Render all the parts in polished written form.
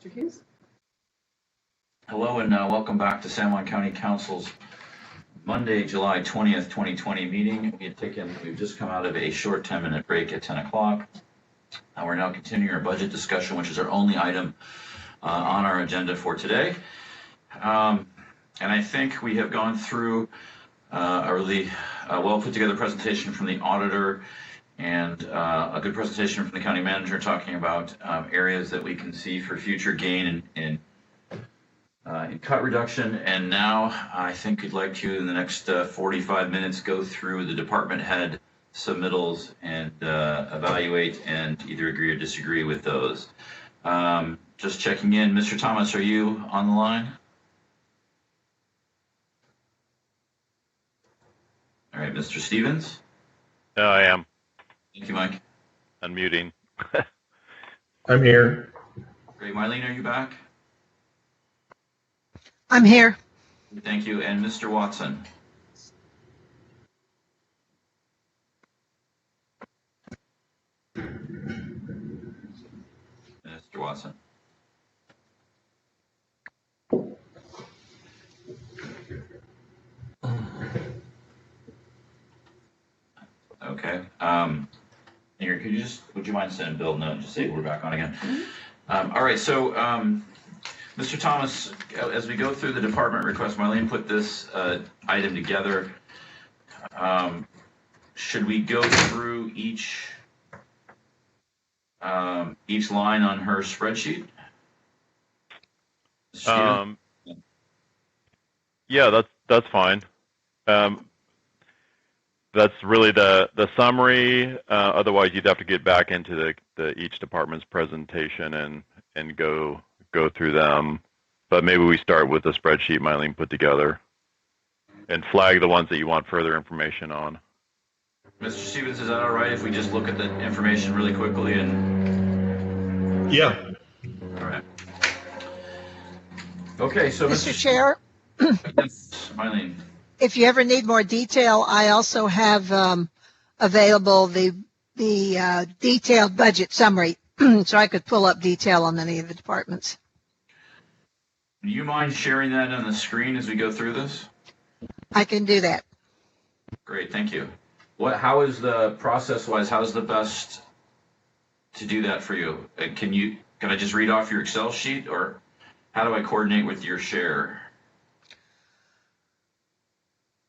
Mr. Hughes? Hello and welcome back to San Juan County Council's Monday, July 20th, 2020 meeting. We've just come out of a short 10-minute break at 10 o'clock. We're now continuing our budget discussion, which is our only item on our agenda for today. And I think we have gone through a really well put together presentation from the auditor and a good presentation from the county manager talking about areas that we can see for future gain in cut reduction. And now I think we'd like to, in the next 45 minutes, go through the department head submittals and evaluate and either agree or disagree with those. Just checking in. Mr. Thomas, are you on the line? All right, Mr. Stevens? I am. Thank you, Mike. Unmuting. I'm here. Great. Marlene, are you back? I'm here. Thank you. And Mr. Watson? Mr. Watson? Okay. Here, would you mind sending Bill a note and just say we're back on again? All right, so Mr. Thomas, as we go through the department request, Marlene put this item together. Should we go through each line on her spreadsheet? Yeah, that's fine. That's really the summary. Otherwise, you'd have to get back into each department's presentation and go through them. But maybe we start with the spreadsheet Mylene put together and flag the ones that you want further information on. Mr. Stevens, is that all right if we just look at the information really quickly and? Yeah. All right. Okay, so Mr. Chair, yes, Mylene. if you ever need more detail, I also have available the detailed budget summary, so I could pull up detail on any of the departments. Do you mind sharing that on the screen as we go through this? I can do that. Great, thank you. How is the process-wise? How's the best to do that for you? Can I just read off your Excel sheet, or how do I coordinate with your share?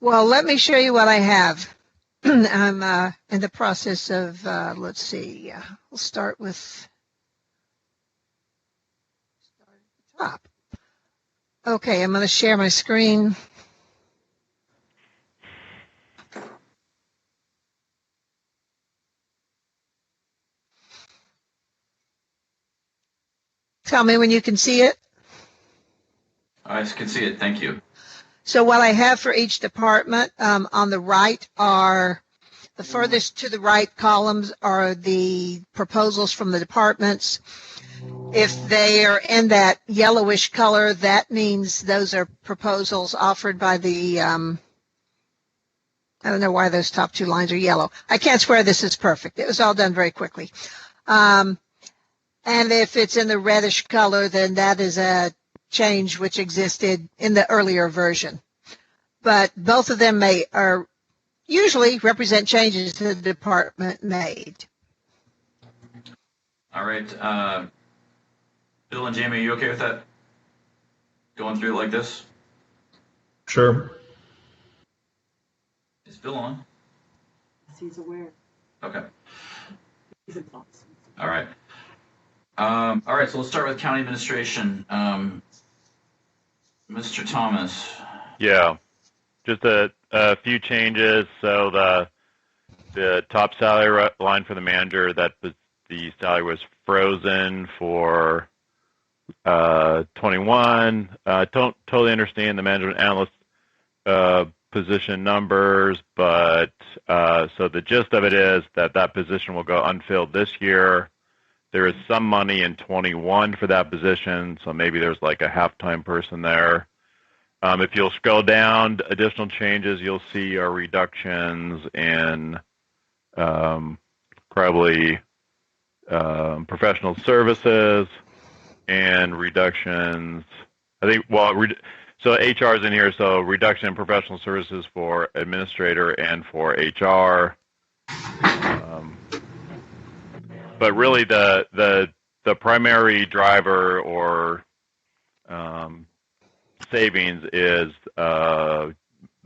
Well, let me show you what I have. I'm in the process of, let's see, we'll start at the top. Okay, I'm going to share my screen. Tell me when you can see it. I can see it, thank you. So what I have for each department on the right are the furthest to the right columns are the proposals from the departments. If they are in that yellowish color, that means those are proposals offered by the, I don't know why those top two lines are yellow. I can't swear this is perfect. It was all done very quickly. And if it's in the reddish color, then that is a change which existed in the earlier version. But both of them usually represent changes the department made. All right. Bill and Jamie, are you okay with that? Going through it like this? Sure. Is Bill on? He's aware. Okay. He's in thoughts. All right. All right, so let's start with county administration. Mr. Thomas. Yeah, just a few changes. So the top salary line for the manager, the salary was frozen for 21. Don't totally understand the management analyst position numbers, but so the gist of it is that position will go unfilled this year. There is some money in 21 for that position, so maybe there's like a half-time person there. If you'll scroll down, additional changes you'll see are reductions in probably professional services, and reductions. I think, so HR is in here, so reduction in professional services for administrator and for HR. But really the primary driver or savings is the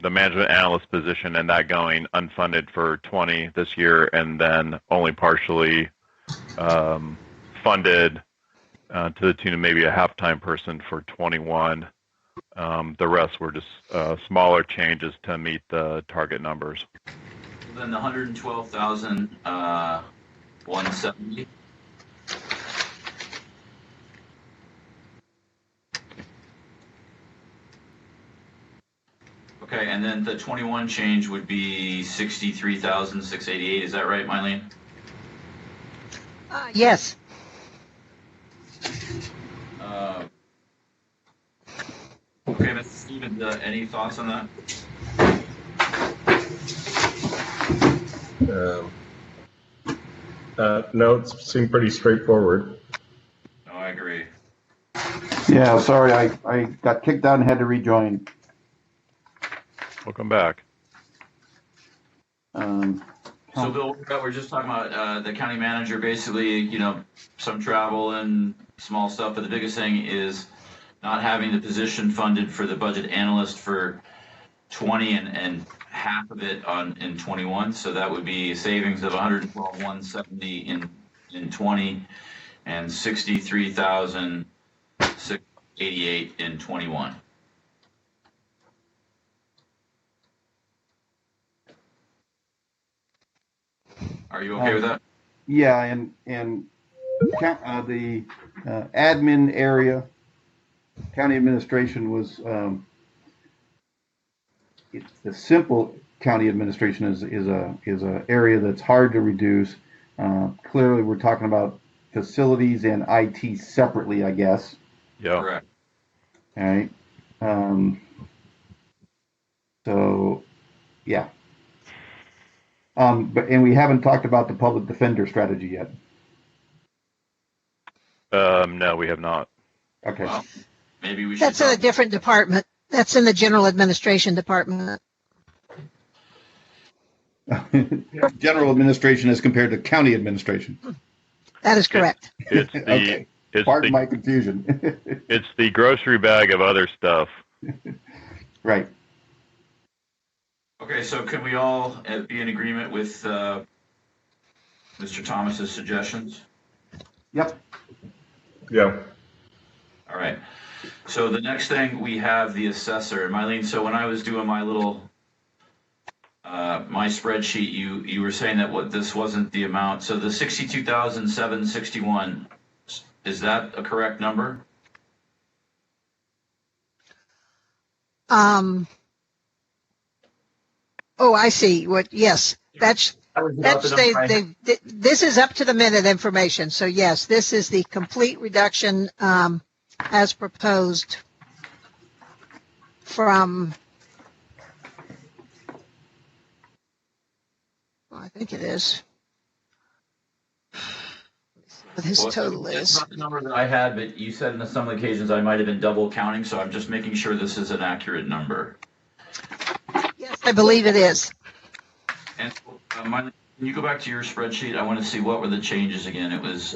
management analyst position, and that going unfunded for 20 this year, and then only partially funded to the tune of maybe a half-time person for 21. The rest were just smaller changes to meet the target numbers. Then the 112,170. Okay, and then the 21 change would be 63,688. Is that right, Mylene? Yes. Okay, Mr. Stevens, any thoughts on that? No, it seemed pretty straightforward. No, I agree. Yeah, sorry, I got kicked out and had to rejoin. Welcome back. So, Bill, we're just talking about the county manager, basically, some travel and small stuff, but the biggest thing is not having the position funded for the budget analyst for 20 and half of it in 21. So that would be savings of 112,170 in 20 and 63,688 in 21. Are you okay with that? Yeah, and the admin area, county administration was the simple county administration is a area that's hard to reduce. Clearly, we're talking about facilities and IT separately, I guess. Yeah. Correct. All right. So, yeah. And we haven't talked about the public defender strategy yet. No, we have not. Okay. Well, maybe we should. That's in a different department. That's in the general administration department. General administration as compared to county administration. That is correct. It's the Okay. it's Pardon the my confusion. it's the grocery bag of other stuff. Right. Okay, so can we all be in agreement with Mr. Thomas's suggestions? Yep. Yeah. All right. So the next thing we have the assessor, Mylene. So when I was doing my little my spreadsheet, you were saying that this wasn't the amount. So the 62,761, is that a correct number? Oh, I see. Yes, this is up to the minute information. So yes, this is the complete reduction as proposed from, I think it is. What his total It's is. not the number that I had, but you said in some occasions I might have been double counting, so I'm just making sure this is an accurate number. Yes, I believe it is. And Mylene, can you go back to your spreadsheet? I want to see what were the changes again. It was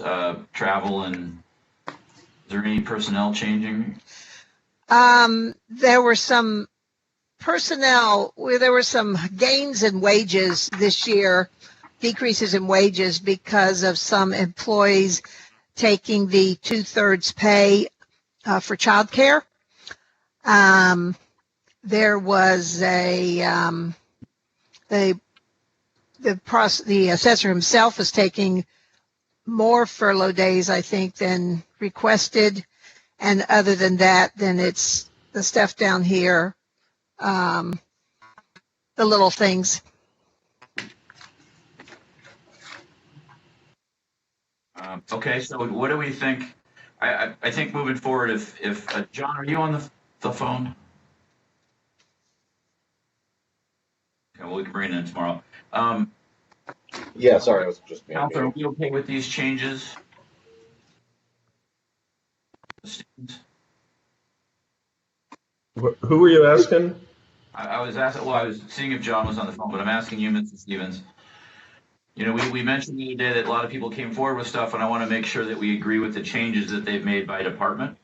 travel and is there any personnel changing? There were some personnel where there were some gains in wages this year, decreases in wages because of some employees taking the 2/3 pay for childcare. There was the assessor himself is taking more furlough days, I think, than requested. And other than that, then it's the stuff down here, the little things. Okay, so what do we think? I think moving forward, if John, are you on the phone? Okay, well, we can bring it in tomorrow. Yeah, sorry, I was just being Counselor, are we okay with these changes? Stevens? Who were you asking? I was asking, well, I was seeing if John was on the phone, but I'm asking you, Mr. Stevens. You know, we mentioned the other day that a lot of people came forward with stuff, and I want to make sure that we agree with the changes that they've made by department.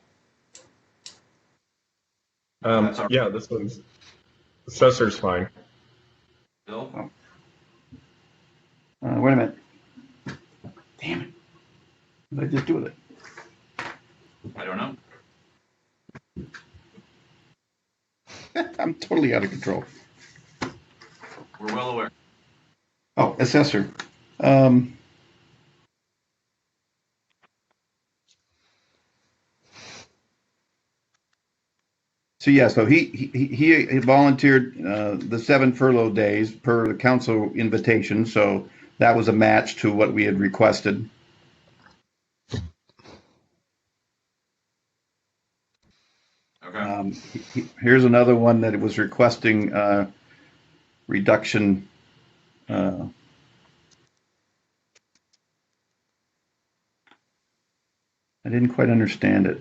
That's all right. Yeah, this one's assessor's fine. Bill? Wait a minute. Damn it. What did I just do with it? I don't know. I'm totally out of control. We're well aware. Oh, assessor. So yeah, so he volunteered the 7 furlough days per the council invitation. So that was a match to what we had requested. Okay. Here's another one that it was requesting reduction. I didn't quite understand it.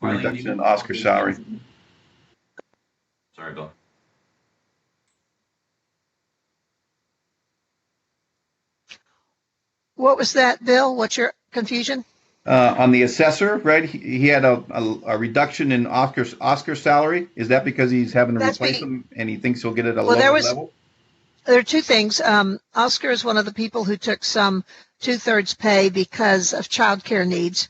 Reduction in Oscar salary. Sorry, Bill. What was that, Bill? What's your confusion? On the assessor, right? He had a reduction in Oscar's salary. Is that because he's having to replace him and he thinks he'll get it at a lower level? There are two things. Oscar is one of the people who took some 2/3 pay because of childcare needs.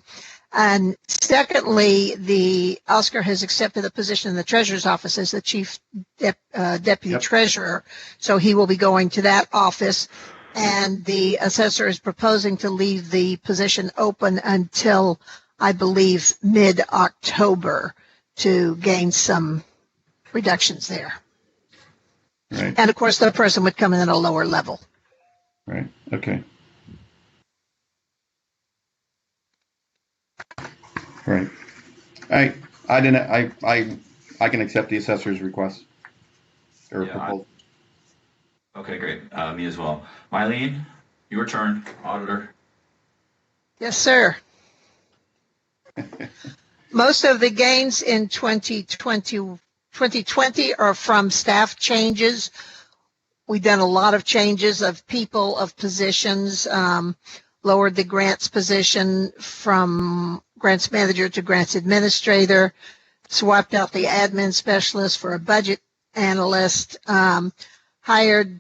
And secondly, Oscar has accepted a position in the treasurer's office as the chief deputy treasurer. So he will be going to that office. And the assessor is proposing to leave the position open until, I believe, mid-October to gain some reductions there. Right. And of course, the person would come in at a lower level. Right. Okay. Right. I can accept the assessor's request or proposal. Okay, great. Me as well. Mylene, your turn, auditor. Yes, sir. Most of the gains in 2020 are from staff changes. We've done a lot of changes of people, of positions, lowered the grants position from grants manager to grants administrator, swapped out the admin specialist for a budget analyst, hired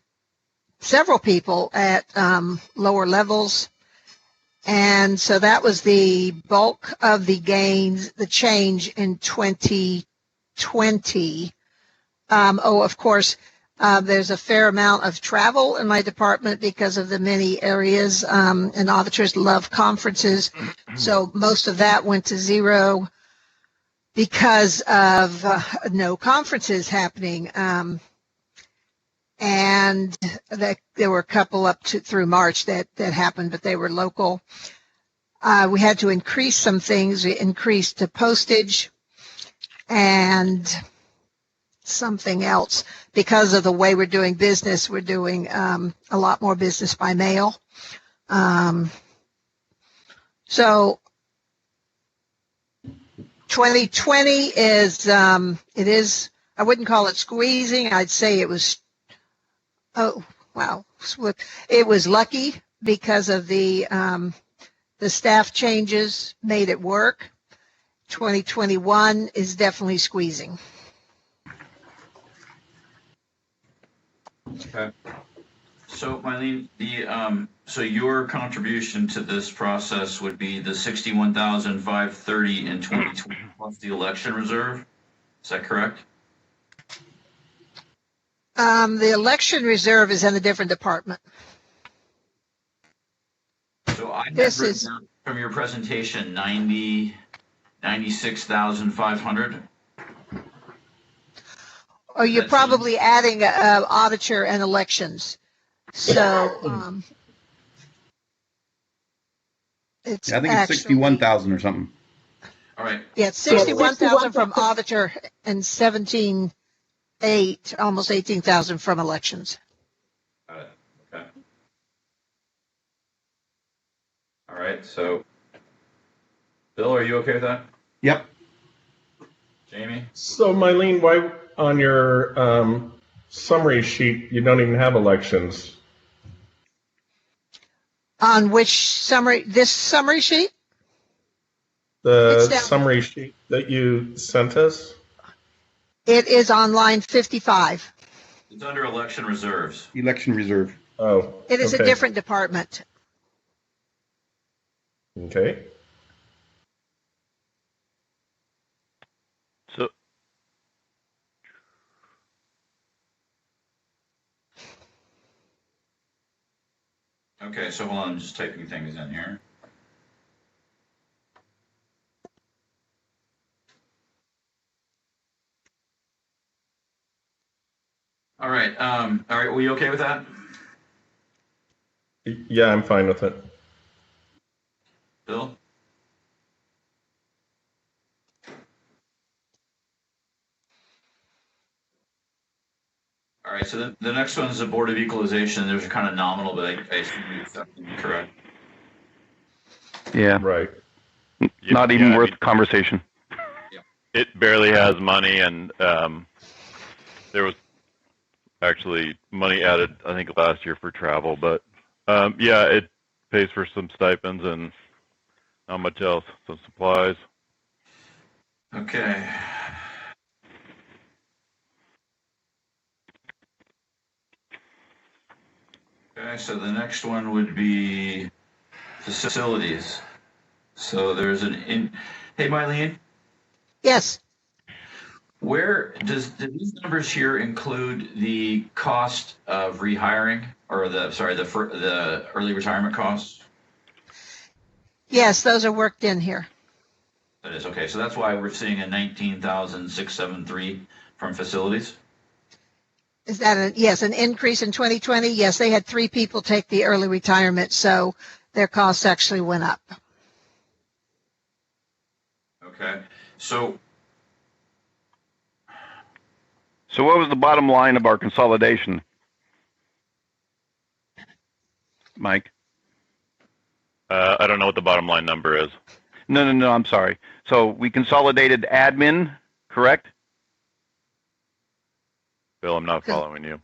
several people at lower levels. And so that was the bulk of the gains, the change in 2020. Of course, there's a fair amount of travel in my department because of the many areas, and auditors love conferences. So most of that went to zero because of no conferences happening. And there were a couple up to through March that happened, but they were local. We had to increase some things. We increased the postage and something else because of the way we're doing business. We're doing a lot more business by mail. So 2020 is it is. I wouldn't call it squeezing. I'd say it was. Oh, wow. It was lucky because of the staff changes made it work. 2021 is definitely squeezing. Okay. So, Mylene, so your contribution to this process would be the $61,530 in 2020 plus the election reserve. Is that correct? The election reserve is in a different department. So I have written down from your presentation 96,500. Oh, you're probably adding auditor and elections. So it's I think it's 61,000 or something. All right. Yeah, it's 61,000 from auditor and 17,800, almost 18,000 from elections. Got it. Okay. All right. So Bill, are you okay with that? Yep. Jamie? So, Mylene, why on your summary sheet you don't even have elections? On which summary, this summary sheet? It's The down. summary sheet that you sent us? It is on line 55. It's under election reserves. Election reserve. Oh, It is okay. a different department. Okay. So, Okay, so hold on, I'm just typing things in here. All right, were you okay with that? Yeah, I'm fine with it. Bill? All right, so the next one is the Board of Equalization. Those are kind of nominal, but I assume you accept them, correct? Yeah, Right. not even I worth mean, conversation. it barely has money, and there was actually money added, I think, last year for travel. But yeah, it pays for some stipends and not much else. Some supplies. Okay. Okay, so the next one would be facilities. So there's hey, Mylene, Yes. where do these numbers here include the cost of rehiring, or the early retirement costs? Yes, those are worked in here. That is okay. So that's why we're seeing a 19,673 from facilities. Is that yes, an increase in 2020? Yes, they had 3 people take the early retirement, so their costs actually went up. Okay. So So what was the bottom line of our consolidation, Mike? I don't know what the bottom line number is. No, I'm sorry. So we consolidated admin, correct? Bill, I'm not following you.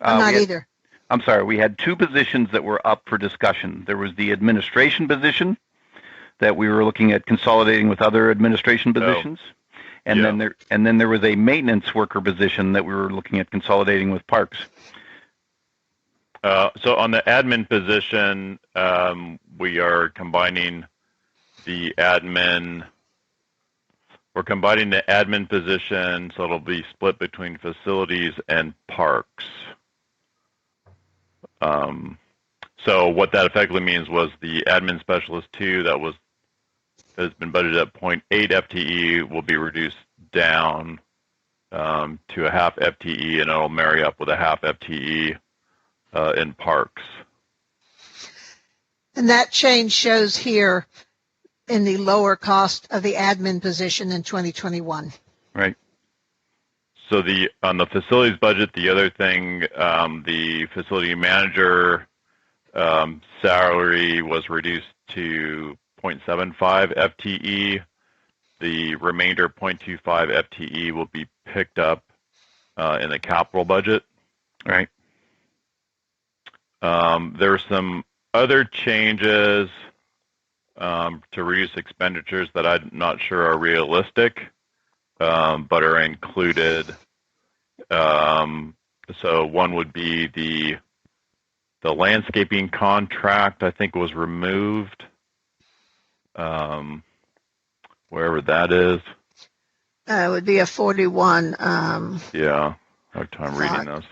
I'm not either. I'm sorry. We had 2 positions that were up for discussion. There was the administration position that we were looking at consolidating with other administration positions. And Yeah. then there was a maintenance worker position that we were looking at consolidating with parks. So on the admin position, we are combining the admin. We're combining the admin position, so it'll be split between facilities and parks. So what that effectively means was the admin specialist 2 has been budgeted at 0.8 FTE will be reduced down to a half FTE, and it'll marry up with a half FTE in parks. And that change shows here in the lower cost of the admin position in 2021. Right. So on the facilities budget, the other thing, the facility manager salary was reduced to 0.75 FTE. The remainder 0.25 FTE will be picked up in the capital budget. Right. There are some other changes to reduce expenditures that I'm not sure are realistic, but are included. So one would be the landscaping contract, I think, was removed, wherever that is. It would be a 41. Yeah, hard time reading those.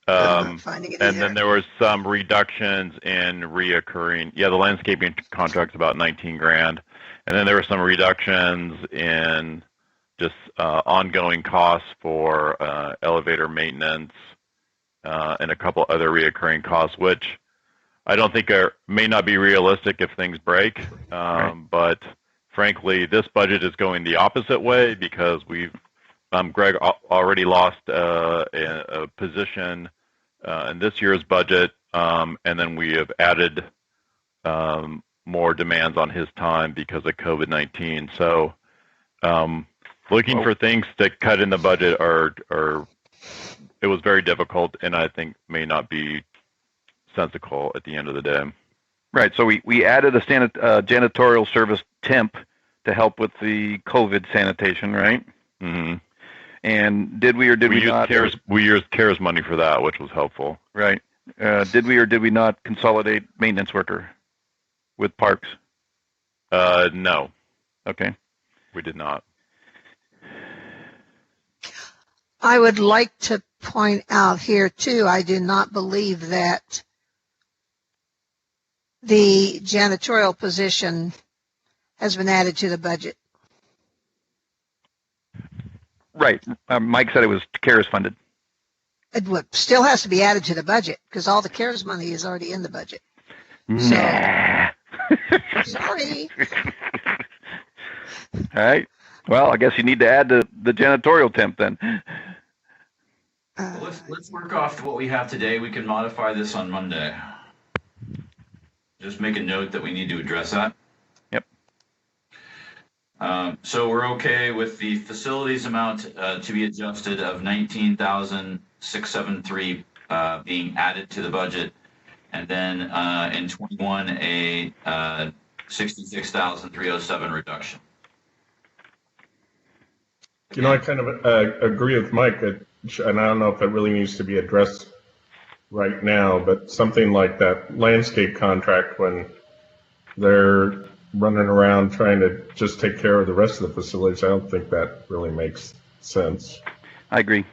I'm not finding it And either. then there was some reductions in reoccurring. Yeah, the landscaping contract's about 19 grand. And then there were some reductions in just ongoing costs for elevator maintenance and a couple other reoccurring costs, which I don't think may not be realistic if things break. But frankly, this budget is going the opposite way because Greg already lost a position in this year's budget, and then we have added more demands on his time because of COVID-19. So looking for things to cut in the budget it was very difficult, and I think may not be sensical at the end of the day. Right. So we added a janitorial service temp to help with the COVID sanitation, right? Mm-hmm. And did we or did we not? We used CARES money for that, which was helpful. Right. Did we or did we not consolidate maintenance worker with parks? No. Okay. We did not. I would like to point out here too, I do not believe that the janitorial position has been added to the budget. Right. Mike said it was CARES funded. It still has to be added to the budget because all the CARES money is already in the budget. Nah. Sorry. All right. Well, I guess you need to add the janitorial temp then. Well, let's work off what we have today. We can modify this on Monday. Just make a note that we need to address that. Yep. So we're okay with the facilities amount to be adjusted of $19,673 being added to the budget, and then in 21 a $66,307 reduction. You know, I kind of agree with Mike, and I don't know if that really needs to be addressed right now, but something like that landscape contract when they're running around trying to just take care of the rest of the facilities, I don't think that really makes sense. I agree.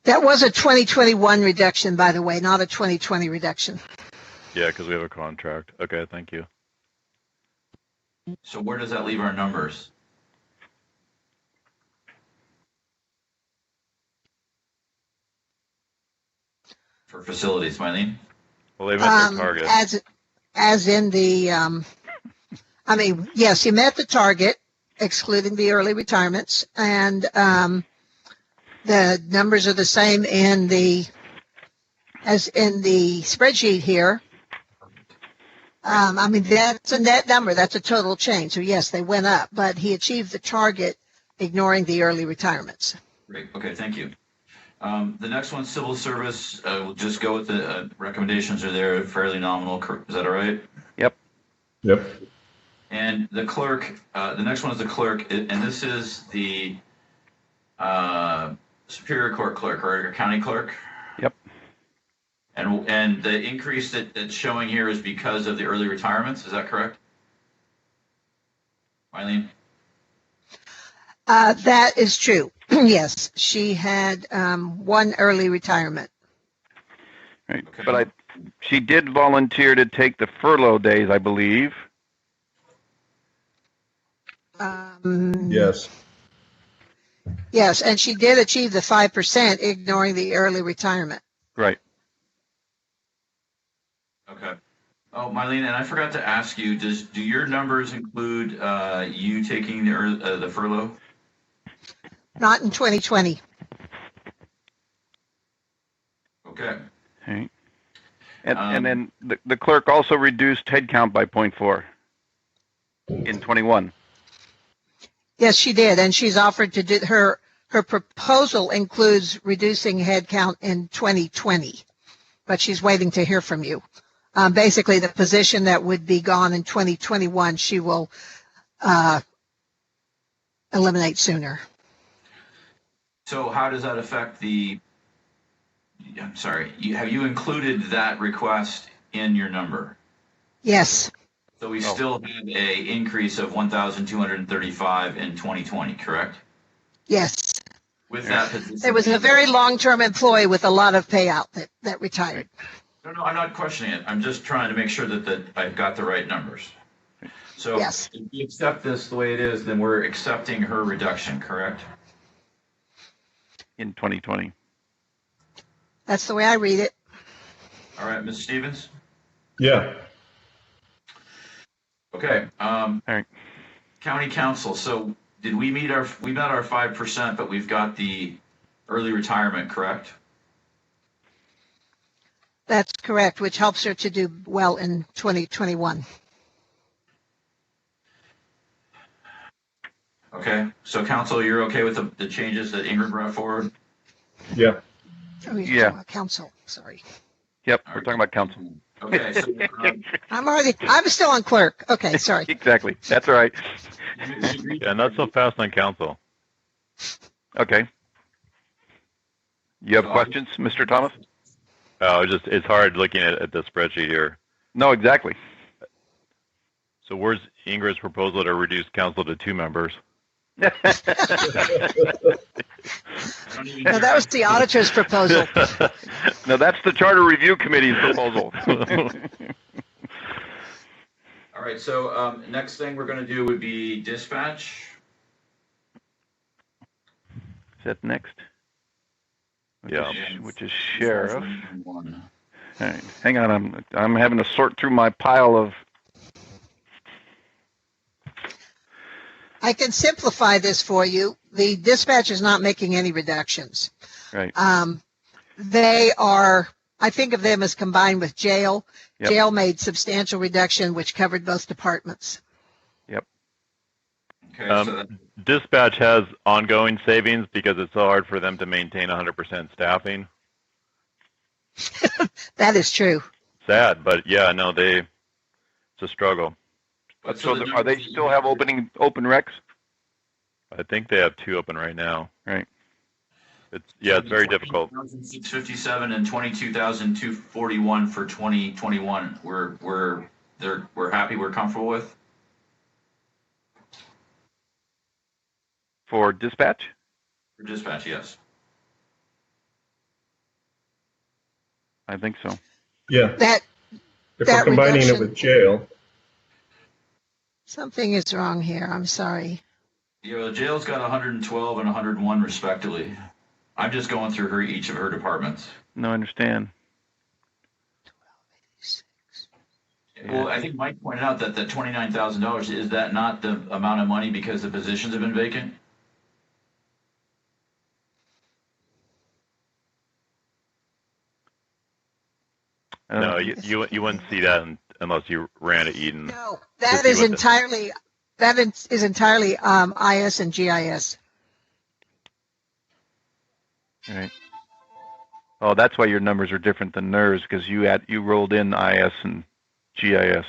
That was a 2021 reduction, by the way, not a 2020 reduction. Yeah, because we have a contract. Okay, thank you. So where does that leave our numbers? For facilities, Mylene? Well, they met their target. As in the, yes, he met the target, excluding the early retirements, and the numbers are the same as in the spreadsheet here. That's a net number. That's a total change. So yes, they went up, but he achieved the target, ignoring the early retirements. Great. Okay, thank you. The next one, civil service, we'll just go with the recommendations are there, fairly nominal. Is that all right? Yep. Yep. And the clerk, the next one is the clerk, and this is the Superior Court clerk, right, or county clerk? Yep. And the increase that's showing here is because of the early retirements, is that correct? Eileen? That is true. Yes, she had one early retirement. Right. Okay. But she did volunteer to take the furlough days, I believe. Yes. Yes, and she did achieve the 5%, ignoring the early retirement. Right. Okay. Oh, Mylene, and I forgot to ask you, do your numbers include you taking the furlough? Not in 2020. Okay. Okay. And then the clerk also reduced headcount by 0.4 in 21. Yes, she did, and she's offered to do her proposal includes reducing headcount in 2020, but she's waiting to hear from you. Basically, the position that would be gone in 2021, she will eliminate sooner. So how does that affect I'm sorry, have you included that request in your number? Yes. So we still have a increase of 1,235 in 2020, correct? Yes. With that position. There was a very long-term employee with a lot of payout that retired. No, I'm not questioning it. I'm just trying to make sure that I've got the right numbers. So Yes. If we accept this the way it is, then we're accepting her reduction, correct? In 2020. That's the way I read it. All right, Ms. Stevens? Yeah. Okay. All right. County council. So did we met our 5%, but we've got the early retirement, correct? That's correct, which helps her to do well in 2021. Okay, so council, you're okay with the changes that Ingrid brought forward? Yeah. Oh, you're Yeah. talking about council, sorry. Yep, we're talking about council. Okay, so I'm still on clerk. Okay, sorry. Exactly. That's all right. Yeah, not so fast on council. Okay. You have questions, Mr. Thomas? Oh, it's hard looking at the spreadsheet here. No, exactly. So where's Ingrid's proposal to reduce council to 2 members? No, that was the auditor's proposal. No, that's the Charter Review Committee's proposal. all right, so next thing we're going to do would be dispatch. Is that next? Yeah. Which is sheriff. All 1. right, hang on, I'm having to sort through my pile of. I can simplify this for you. The dispatch is not making any reductions. Right. They are, I think of them as combined with jail. Yep. Jail made substantial reduction, which covered both departments. Yep. Okay, so Dispatch has ongoing savings because it's so hard for them to maintain 100% staffing. That is true. Sad, but yeah, no, it's a struggle. but So the are they numbers that still you have open recs? I think they have 2 open right now. Right. It's very difficult. 657 and 22,241 for 2021. We're happy. We're comfortable with. For dispatch? For dispatch, yes. I think so. Yeah. That If that we're combining reduction- it with jail, something is wrong here. I'm sorry. Yeah, the jail's got 112 and 101 respectively. I'm just going through each of her departments. No, I understand. Well, I think Mike pointed out that the $29,000, is that not the amount of money because the positions have been vacant? No, you wouldn't see that unless you ran at Eden. No, To that see is what entirely IS and GIS. Right. Oh, that's why your numbers are different than theirs, because you rolled in IS and GIS.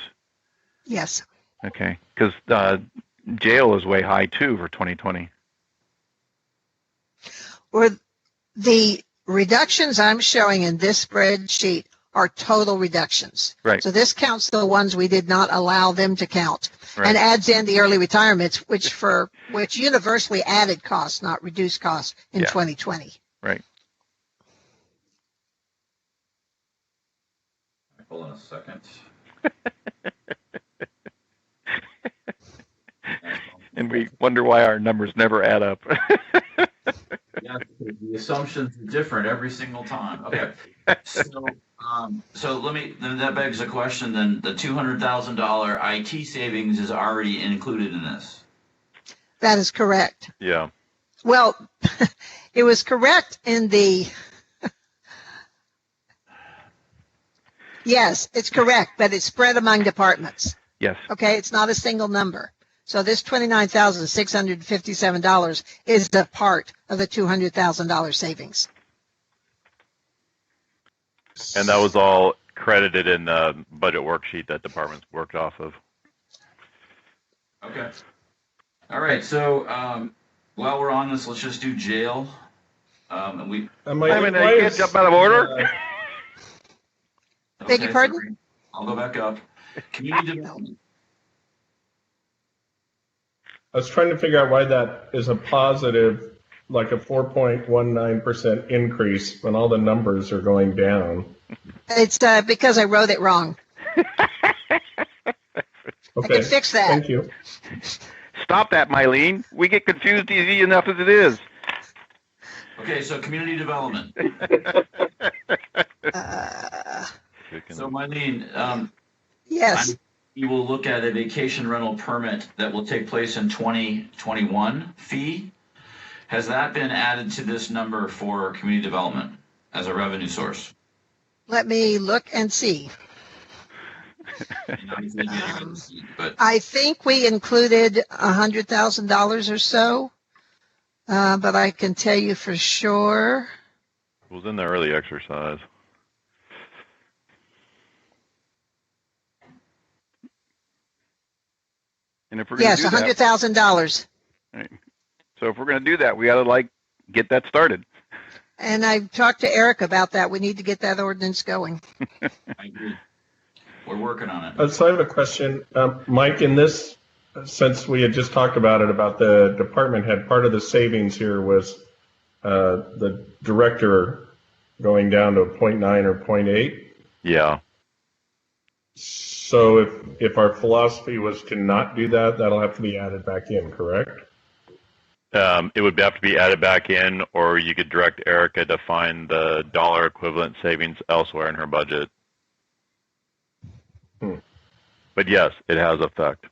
Yes. Okay. Because jail is way high too for 2020. Or the reductions I'm showing in this spreadsheet are total reductions. Right. So this counts the ones we did not allow them to count, Right. and adds in the early retirements, which universally added costs, not reduced costs in Yeah. 2020. Right. Hold on a second. And we wonder why our numbers never add up. Yeah, the assumptions are different every single time. Okay, so then that begs the question. Then the $200,000 IT savings is already included in this. That is correct. Yeah. Well, it was correct in the. Yes, it's correct, but it's spread among departments. Yes. Okay, it's not a single number. So this $29,657 is a part of the $200,000 savings. And that was all credited in the budget worksheet that departments worked off of. Okay. All right. So while we're on this, let's just do jail. And we. I mean, you can't jump out of order. Beg your pardon? Sorry. I'll go back up. Community development. I was trying to figure out why that is a positive, like a 4.19% increase when all the numbers are going down. It's because I wrote it wrong. I Okay, can fix that. thank you. Stop that, Mylene. We get confused easy enough as it is. Okay. So community development. So Mylene, Yes. you will look at a vacation rental permit that will take place in 2021 fee. Has that been added to this number for community development as a revenue source? Let me look and see. But I think we included $100,000 or so, but I can tell you for sure. It was in the early exercise. And if we're going Yes, to do that, $100,000. right, so if we're going to do that, we got to get that started. And I talked to Eric about that. We need to get that ordinance going. I agree. We're working on it. So I have a question, Mike. In this, since we had just talked about it, about the department head, part of the savings here was the director going down to a 0.9 or 0.8. Yeah. So if our philosophy was to not do that, that'll have to be added back in, correct? It would have to be added back in, or you could direct Erica to find the dollar equivalent savings elsewhere in her budget. But yes, it has effect.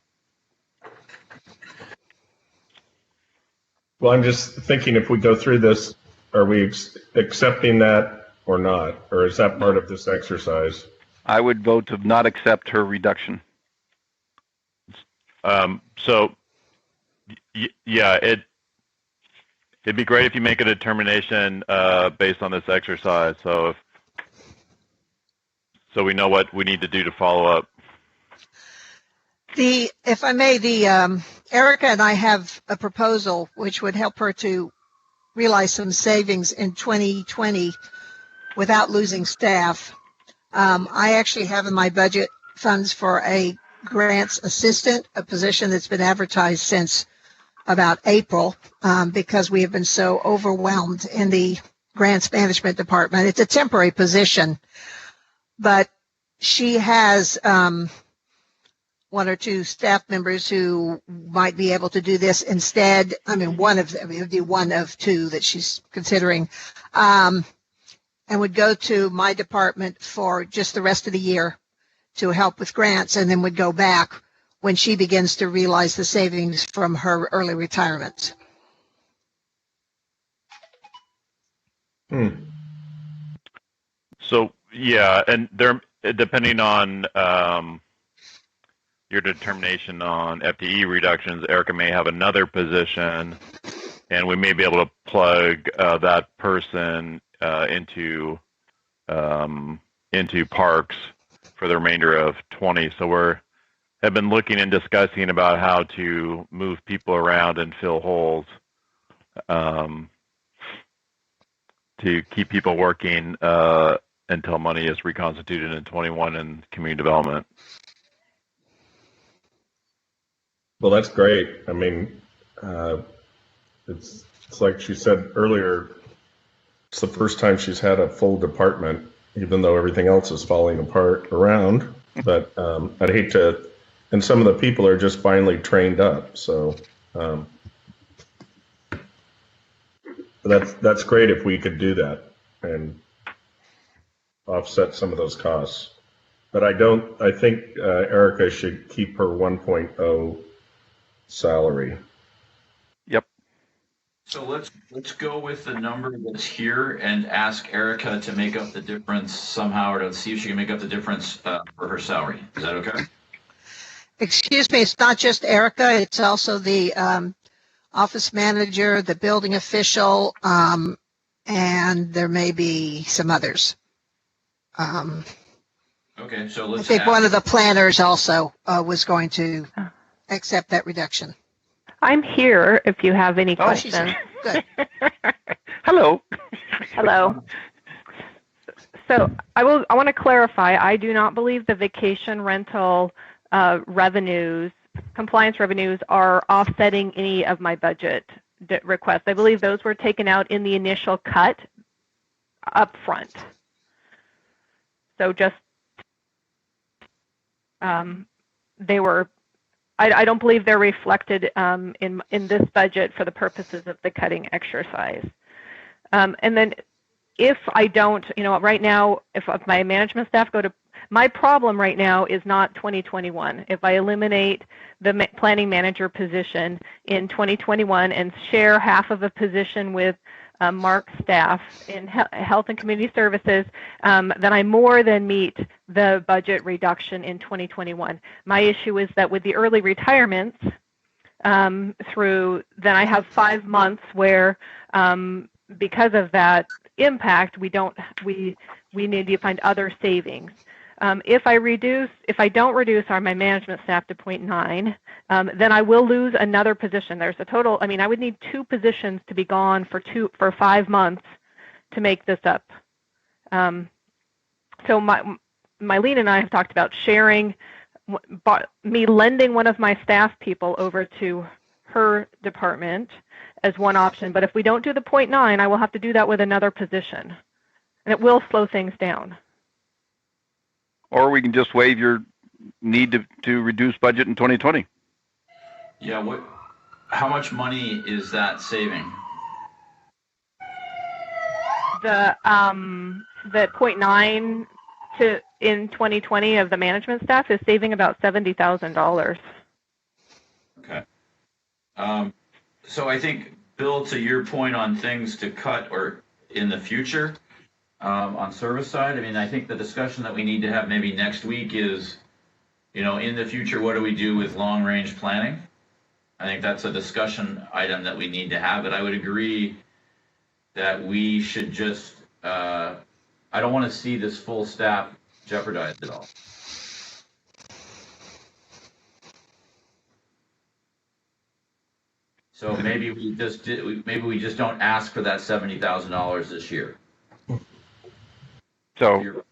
Well, I'm just thinking, if we go through this, are we accepting that or not? Or is that part of this exercise? I would vote to not accept her reduction. So, yeah, it'd be great if you make a determination based on this exercise. So we know what we need to do to follow up. If I may, Erica and I have a proposal which would help her to realize some savings in 2020 without losing staff. I actually have in my budget funds for a grants assistant, a position that's been advertised since about April because we have been so overwhelmed in the grants management department. It's a temporary position, but she has one or two staff members who might be able to do this instead. I mean, it would be one of two that she's considering, and would go to my department for just the rest of the year to help with grants, and then would go back when she begins to realize the savings from her early retirement. So, yeah, and depending on your determination on FTE reductions, Erica may have another position, and we may be able to plug that person into parks for the remainder of 20. So have been looking and discussing about how to move people around and fill holes to keep people working until money is reconstituted in 21 in community development. Well, that's great. I mean, it's like she said earlier, it's the first time she's had a full department, even though everything else is falling apart around. But I'd hate to, and some of the people are just finally trained up. So that's great if we could do that and offset some of those costs. But I think Erica should keep her 1.0 salary. Yep. So let's go with the number that's here and ask Erica to make up the difference somehow, or to see if she can make up the difference for her salary. Is that okay? Excuse me, it's not just Erica, it's also the office manager, the building official, and there may be some others. Okay, so let's I think one of the planners also was going to accept that reduction. I'm here if you have any questions. Good. Hello. Hello. So I want to clarify, I do not believe the vacation rental revenues, compliance revenues, are offsetting any of my budget requests. I believe those were taken out in the initial cut up front. So just they were, I don't believe they're reflected in this budget for the purposes of the cutting exercise. And then if I don't, right now, if my management staff go to, my problem right now is not 2021. If I eliminate the planning manager position in 2021 and share half of a position with Mark's staff in health and community services, then I more than meet the budget reduction in 2021. My issue is that with the early retirements, then I have 5 months where, because of that impact, we need to find other savings. If I don't reduce my management staff to 0.9, then I will lose another position. There's a total, I would need 2 positions to be gone for 5 months to make this up. So Mylene and I have talked about sharing, me lending one of my staff people over to her department as one option. But if we don't do the 0.9, I will have to do that with another position, and it will slow things down. Or we can just waive your need to reduce budget in 2020. Yeah, how much money is that saving? The 0.9 in 2020 of the management staff is saving about $70,000. Okay. So I think, Bill, to your point on things to cut or in the future, on service side, I think the discussion that we need to have maybe next week is, in the future, what do we do with long-range planning? I think that's a discussion item that we need to have, but I would agree that we should just, I don't want to see this full staff jeopardized at all. So maybe we just don't ask for that $70,000 this year. So,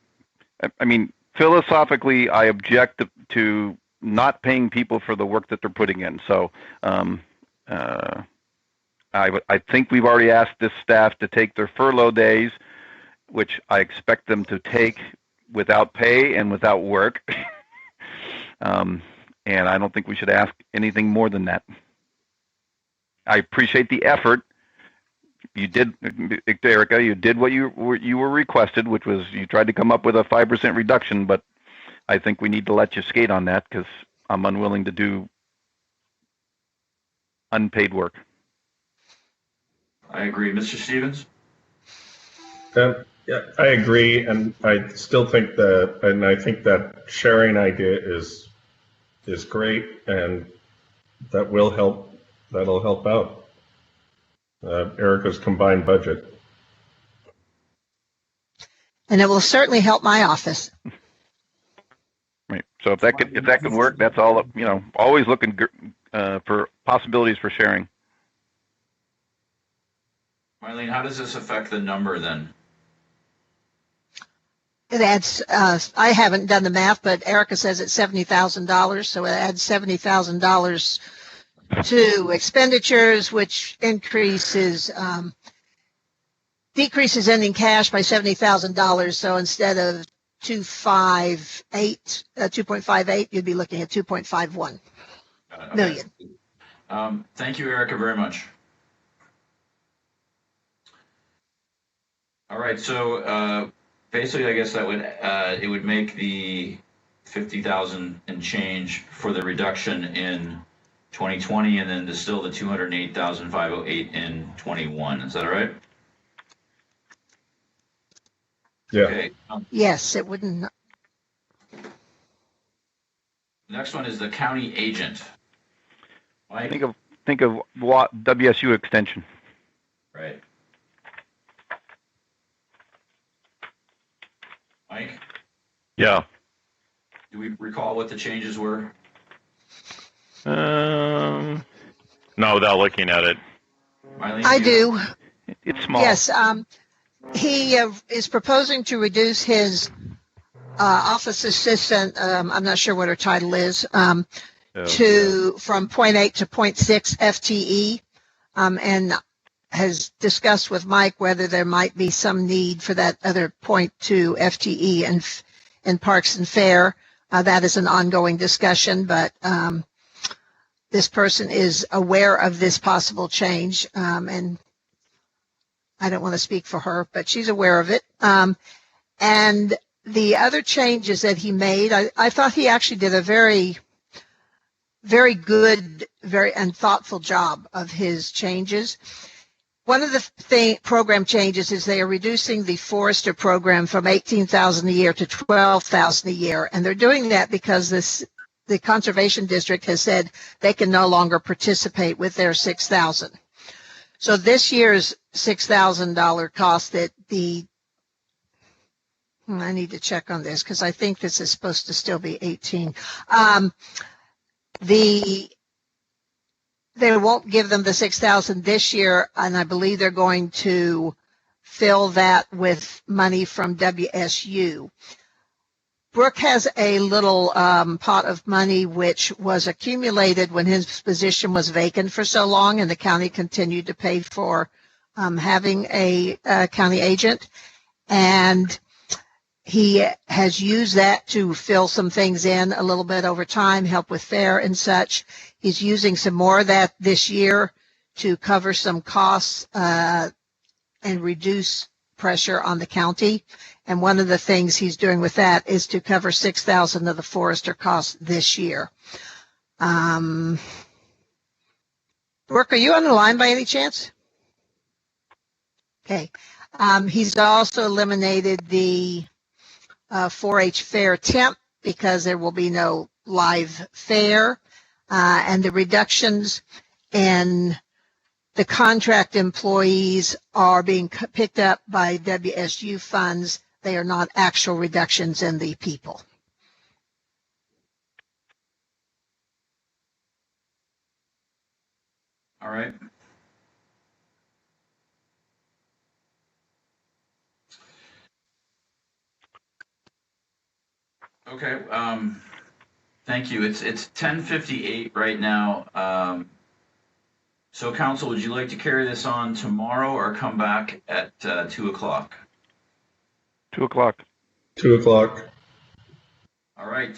philosophically, I object to not paying people for the work that they're putting in. So, I think we've already asked this staff to take their furlough days, which I expect them to take without pay and without work. And I don't think we should ask anything more than that. I appreciate the effort. You did, Erica, you did what you were requested, which was you tried to come up with a 5% reduction, but I think we need to let you skate on that because I'm unwilling to do unpaid work. I agree. Mr. Stevens? Yeah, I agree, and I still think that sharing idea is great, and that will help. That'll help out Erica's combined budget, and it will certainly help my office. Right. So if that can work, that's all. Always looking for possibilities for sharing. Mylene, how does this affect the number then? It adds, I haven't done the math, but Erica says it's $70,000, so it adds $70,000 to expenditures, which decreases ending cash by $70,000. So instead of 2.58, you'd be looking at 2.51 million. Thank you, Erica, very much. All right, so basically, I guess that would it would make the 50,000 and change for the reduction in 2020, and then still the 208,508 in 21. Is that all right? Yeah. Okay. Yes, it wouldn't. Next one is the county agent. Mike? Think of WSU extension. Right. Mike? Yeah. Do we recall what the changes were? No, without looking at it. Mylene, I do. It's small. Yes. He is proposing to reduce his office assistant, I'm not sure what her title is, from 0.8 to 0.6 FTE, and has discussed with Mike whether there might be some need for that other 0.2 FTE in Parks and Fair. That is an ongoing discussion, but this person is aware of this possible change, and I don't want to speak for her, but she's aware of it. And the other changes that he made, I thought he actually did a very, very good, and thoughtful job of his changes. One of the program changes is they are reducing the forester program from $18,000 a year to $12,000 a year, and they're doing that because the conservation district has said they can no longer participate with their $6,000. So this year's $6,000 cost that I need to check on this because I think this is supposed to still be 18. They won't give them the $6,000 this year, and I believe they're going to fill that with money from WSU. Brooke has a little pot of money which was accumulated when his position was vacant for so long, and the county continued to pay for having a county agent. And he has used that to fill some things in a little bit over time, help with fair and such. He's using some more of that this year to cover some costs and reduce pressure on the county. And one of the things he's doing with that is to cover $6,000 of the forester costs this year. Brooke, are you on the line by any chance? Okay. He's also eliminated the 4-H fair temp because there will be no live fair, and the reductions in the contract employees are being picked up by WSU funds. They are not actual reductions in the people. All right. Okay, thank you. It's 10:58 right now. So council, would you like to carry this on tomorrow or come back at 2 o'clock? 2 o'clock. 2 o'clock. All right,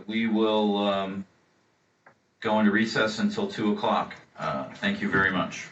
we will go into recess until 2 o'clock. Thank you very much.